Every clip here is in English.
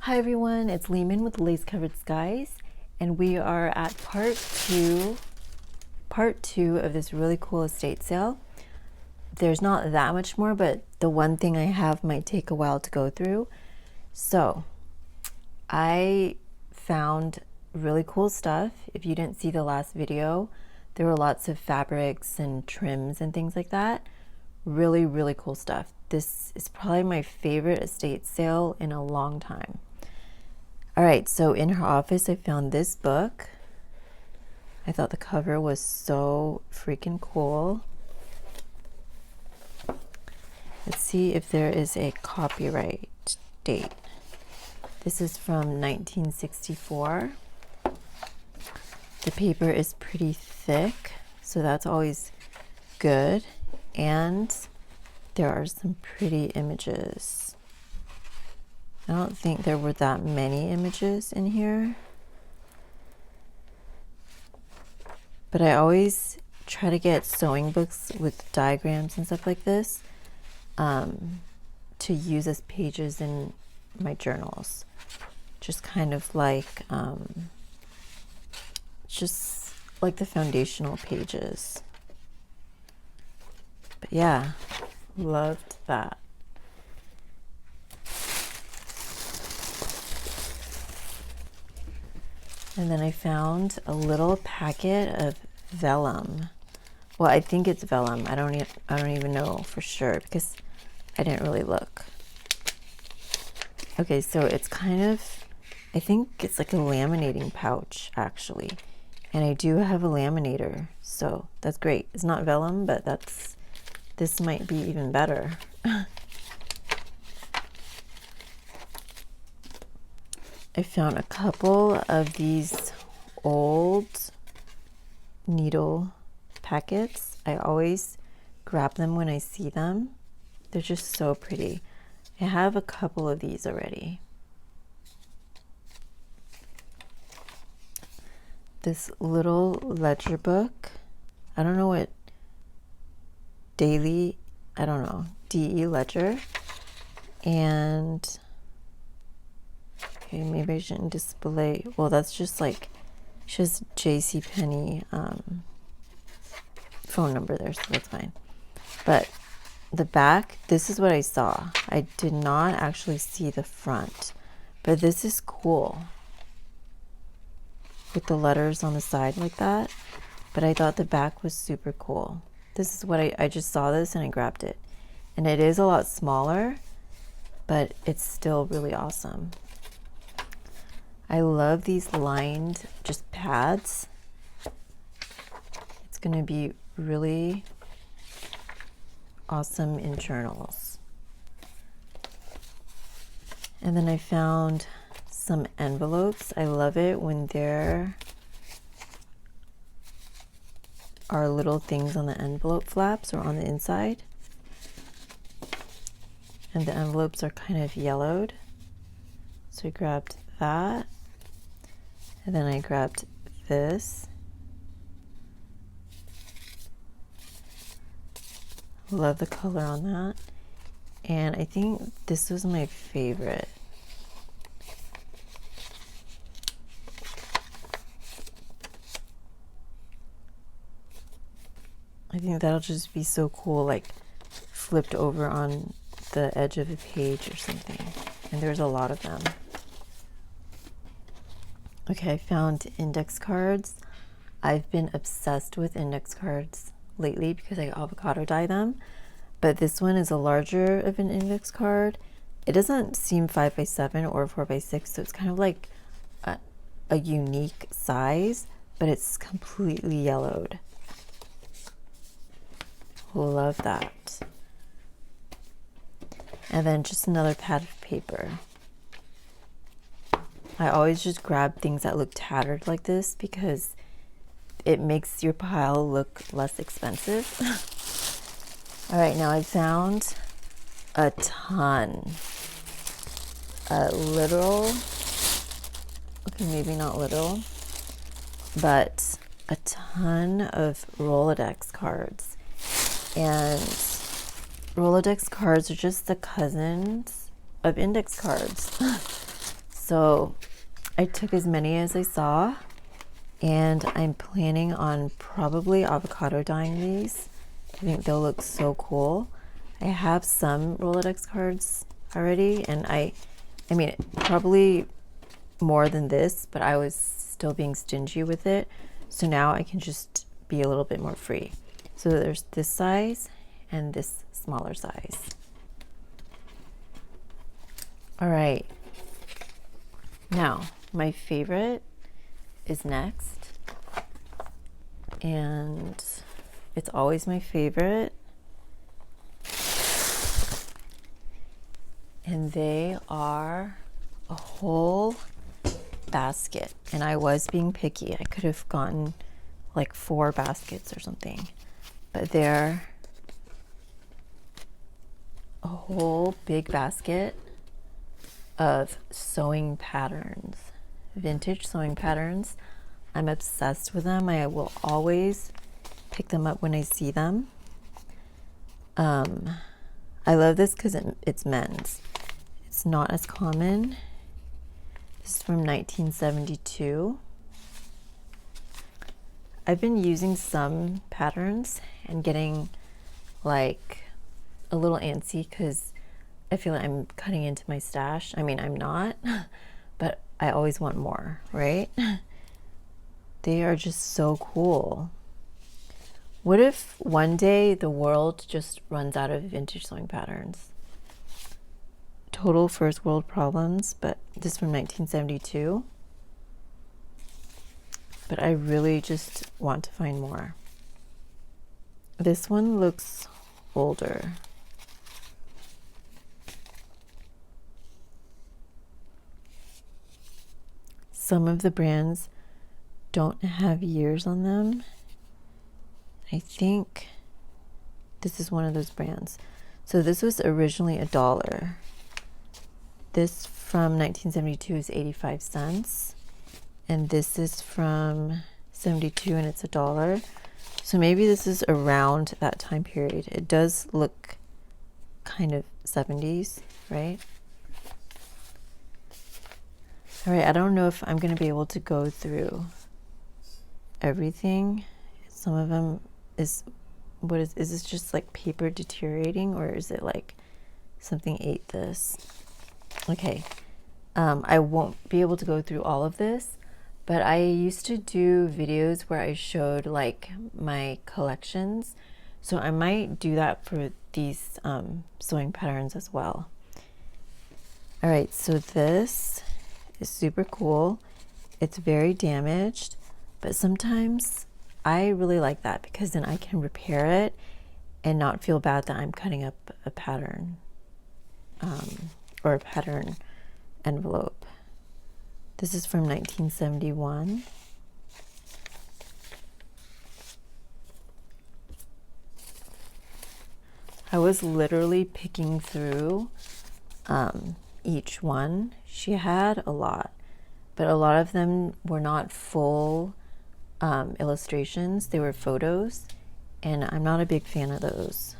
Hi everyone, it's Lehman with Lace Covered Skies, and we are at part two of this really cool estate sale. There's not that much more, but the one thing I have might take a while to go through. So I found really cool stuff. If you didn't see the last video, there were lots of fabrics and trims and things like that. Really, really cool stuff. This is probably my favorite estate sale in a long time. All right, so in her office, I found this book. I thought the cover was so freaking cool. Let's see if there is a copyright date. This is from 1964. The paper is pretty thick, so that's always good. And there are some pretty images. I don't think there were that many images in here, but I always try to get sewing books with diagrams and stuff like this to use as pages in my journals. Just kind of like just like the foundational pages. But yeah, loved that. And then I found a little packet of vellum. Well, I think it's vellum. I don't even know for sure because I didn't really look. Okay, so it's kind of, I think it's like a laminating pouch actually. And I do have a laminator, so that's great. It's not vellum, but this might be even better. I found a couple of these old needle packets. I always grab them when I see them. They're just so pretty. I have a couple of these already. This little ledger book. I don't know what DE ledger. And okay, maybe I shouldn't display. Well, that's just like, just JCPenney phone number there, so that's fine. But the back, this is what I saw. I did not actually see the front, but this is cool with the letters on the side like that. But I thought the back was super cool. This is what I just saw this and I grabbed it. And it is a lot smaller, but it's still really awesome. I love these lined just pads. It's going to be really awesome in journals. And then I found some envelopes. I love it when there are little things on the envelope flaps or on the inside. And the envelopes are kind of yellowed. So I grabbed that. And then I grabbed this. Love the color on that. And I think this was my favorite. I think that'll just be so cool, like flipped over on the edge of a page or something. And there's a lot of them. Okay, I found index cards. I've been obsessed with index cards lately because I avocado dye them. But this one is a larger of an index card. It doesn't seem 5x7 or 4x6, so it's kind of like a unique size, but it's completely yellowed. Love that. And then just another pad of paper. I always just grab things that look tattered like this because it makes your pile look less expensive. All right, now I found a ton. Literal, okay, maybe not literal, but a ton of Rolodex cards. And Rolodex cards are just the cousins of index cards. So I took as many as I saw, and I'm planning on probably avocado dyeing these. I think they'll look so cool. I have some Rolodex cards already, and I mean, probably more than this, but I was still being stingy with it. So now I can just be a little bit more free. So there's this size and this smaller size. All right. Now, my favorite is next. And it's always my favorite. And they are a whole basket. And I was being picky. I could have gotten like 4 baskets or something. But they're a whole big basket of sewing patterns, vintage sewing patterns. I'm obsessed with them. I will always pick them up when I see them. I love this because it's men's. It's not as common. This is from 1972. I've been using some patterns and getting like a little antsy because I feel like I'm cutting into my stash. I mean, I'm not, but I always want more, right? They are just so cool. What if one day the world just runs out of vintage sewing patterns? Total first world problems, but this is from 1972. But I really just want to find more. This one looks older. Some of the brands don't have years on them. I think this is one of those brands. So this was originally $1. This from 1972 is 85 cents. And this is from 72 and it's $1. So maybe this is around that time period. It does look kind of 70s, right? All right, I don't know if I'm going to be able to go through everything. Some of them is this just like paper deteriorating, or is it like something ate this? Okay, I won't be able to go through all of this, but I used to do videos where I showed like my collections, so I might do that for these sewing patterns as well. All right, so this is super cool. It's very damaged, but sometimes I really like that because then I can repair it and not feel bad that I'm cutting up a pattern or a pattern envelope. This is from 1971. I was literally picking through each one. She had a lot, but a lot of them were not full illustrations. They were photos, and I'm not a big fan of those.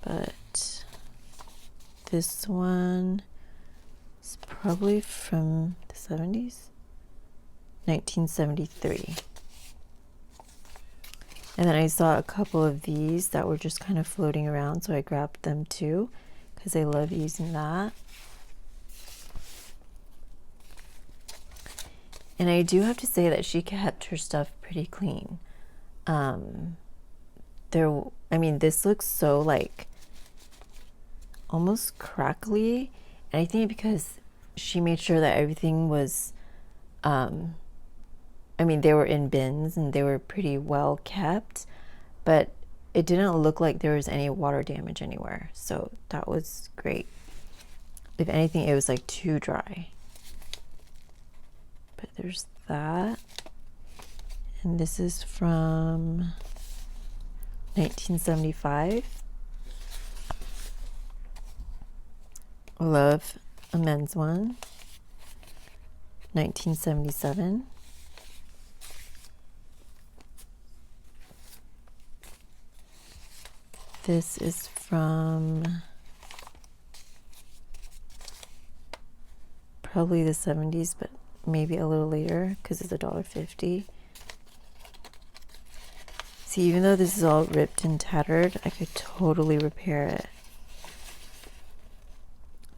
But this one is probably from the 70s, 1973. And then I saw a couple of these that were just kind of floating around, so I grabbed them too because I love using that. And I do have to say that she kept her stuff pretty clean. I mean, this looks so like almost crackly, and I think because she made sure that everything was I mean, they were in bins and they were pretty well kept, but it didn't look like there was any water damage anywhere, so that was great. If anything, it was like too dry. But there's that, and this is from 1975. I love a men's one. 1977. This is from probably the 70s, but maybe a little later because it's $1.50. See, even though this is all ripped and tattered, I could totally repair it.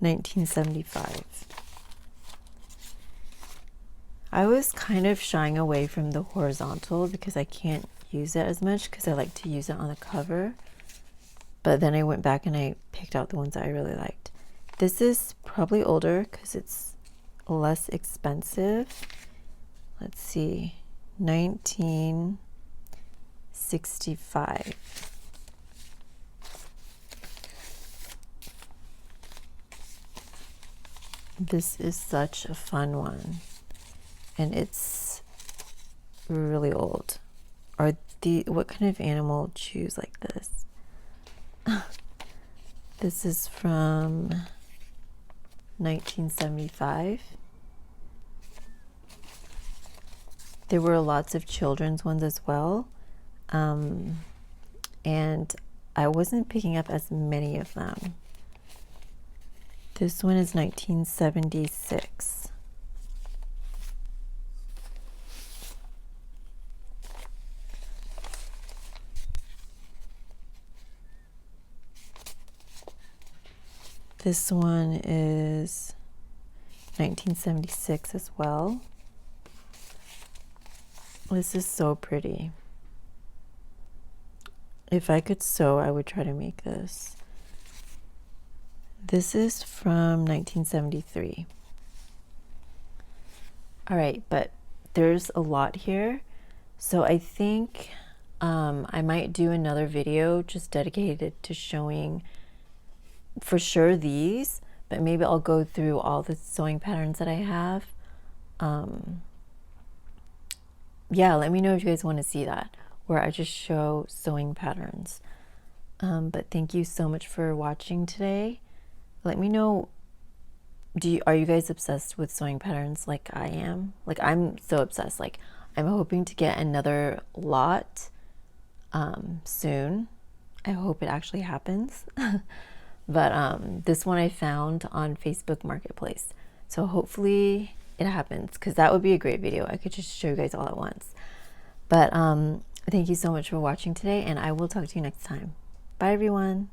1975. I was kind of shying away from the horizontal because I can't use it as much because I like to use it on the cover. But then I went back and I picked out the ones that I really liked. This is probably older because it's less expensive. Let's see, 1965. This is such a fun one. And it's really old. What kind of animal chews like this? This is from 1975. There were lots of children's ones as well. And I wasn't picking up as many of them. This one is 1976. This one is 1976 as well. This is so pretty. If I could sew, I would try to make this. This is from 1973. All right, but there's a lot here. So I think I might do another video just dedicated to showing for sure these, but maybe I'll go through all the sewing patterns that I have. Yeah, let me know if you guys want to see that, where I just show sewing patterns. But thank you so much for watching today. Let me know, are you guys obsessed with sewing patterns like I am? Like, I'm so obsessed. Like, I'm hoping to get another lot soon. I hope it actually happens. But this one I found on Facebook Marketplace. So hopefully it happens, because that would be a great video. I could just show you guys all at once. But thank you so much for watching today, and I will talk to you next time. Bye, everyone.